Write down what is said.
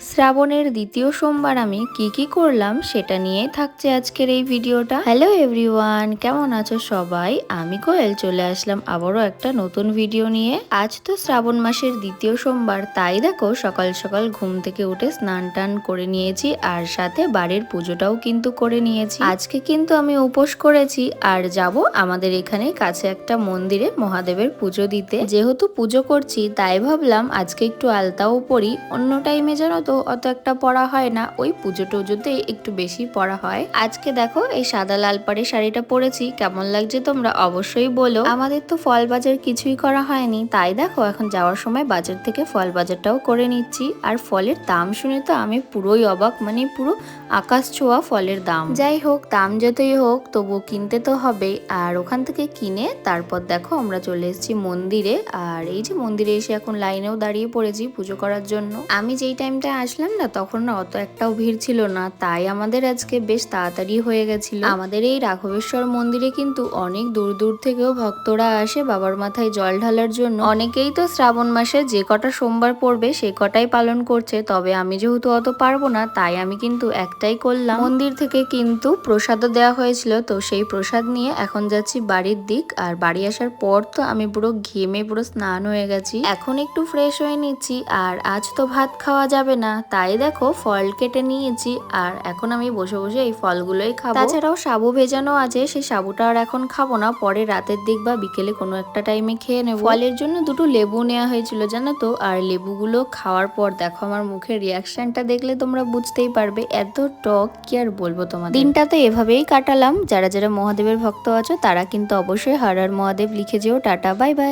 শ্রাবণের দ্বিতীয় সোমবার আমি কি করলাম সেটা নিয়েই থাকছে আজকের এই ভিডিওটা। হ্যালো এভরিওয়ান, কেমন আছো সবাই? আমি কোয়েল চলে আসলাম আবারও একটা নতুন ভিডিও নিয়ে। আজ তো শ্রাবণ মাসের দ্বিতীয় সোমবার, তাই দেখো সকাল সকাল ঘুম থেকে উঠে স্নান টান করে নিয়েছি আর সাথে বাড়ির পুজোটাও কিন্তু করে নিয়েছি। আজকে কিন্তু আমি উপোস করেছি আর যাব আমাদের এখানে কাছে একটা মন্দিরে মহাদেবের পুজো দিতে। যেহেতু পুজো করছি তাই ভাবলাম আজকে একটু আলতাও পরি। অন্য টাইমে জানো তো অত একটা পড়া হয় না, ওই পুজো টুজোতেই একটু বেশি পড়া হয়। আজকে দেখো এই সাদা লাল পাড়ের শাড়িটা পরেছি, কেমন লাগছে তোমরা অবশ্যই বলো। আমাদের তো ফল বাজার কিছুই করা হয়নি, তাই দেখো এখন যাওয়ার সময় বাজার থেকে ফল বাজারটাও করে নিচ্ছি। আর ফলের দাম শুনে তো আমি পুরোই অবাক, মানে পুরো আকাশ ছোঁয়া ফলের দাম। যাই হোক, দাম যতই হোক তবুও কিনতে তো হবে। আর ওখান থেকে কিনে তারপর দেখো আমরা চলে এসেছি মন্দিরে। আর এই যে মন্দিরে এসে এখন লাইনেও দাঁড়িয়ে পড়েছি পুজো করার জন্য। আমি যেই টাইমটা আসলাম না তখন না অত একটাও ভিড় ছিল না, তাই আমাদের আজকে বেশ তাড়াতাড়ি হয়ে গেছিল। আমাদের এই রাঘবেশ্বর মন্দিরে কিন্তু অনেক দূর দূর থেকেও ভক্তরা আসে বাবার মাথায় জল ঢালার জন্য। অনেকেই তো শ্রাবণ মাসে যে কটা সোমবার পড়বে সে কটাই পালন করছে, তবে আমি যেহেতু অত পারবো না তাই আমি কিন্তু একটাই করলাম। মন্দির থেকে কিন্তু প্রসাদও দেওয়া হয়েছিল, তো সেই প্রসাদ নিয়ে এখন যাচ্ছি বাড়ির দিক। আর বাড়ি আসার পর তো আমি পুরো ঘেমে পুরো স্নান হয়ে গেছি, এখন একটু ফ্রেশ হয়ে নিচ্ছি। আর আজ তো ভাত খাওয়া যাবে না, তাই দেখো ফল কেটে নিয়েছি আর এখন আমি বসে বসে এই ফলগুলোই খাবো। তাছাড়াও সাবু ভেজানো আছে, সেই সাবুটা আর এখন খাবো না, পরে রাতের দিক বা বিকেলে কোনো একটা টাইমে খেয়ে নেবো। ফলের জন্য দুটো লেবু নেওয়া হয়েছিল জানো তো, আর লেবুগুলো খাওয়ার পর দেখো আমার মুখের রিয়াকশনটা দেখলে তোমরা বুঝতেই পারবে এত টক, কি আর বলবো তোমাদের। দিনটা তো এভাবেই কাটালাম। যারা যারা মহাদেবের ভক্ত আছো তারা কিন্তু অবশ্যই হর হর মহাদেব লিখে যেও। Tata, bye bye.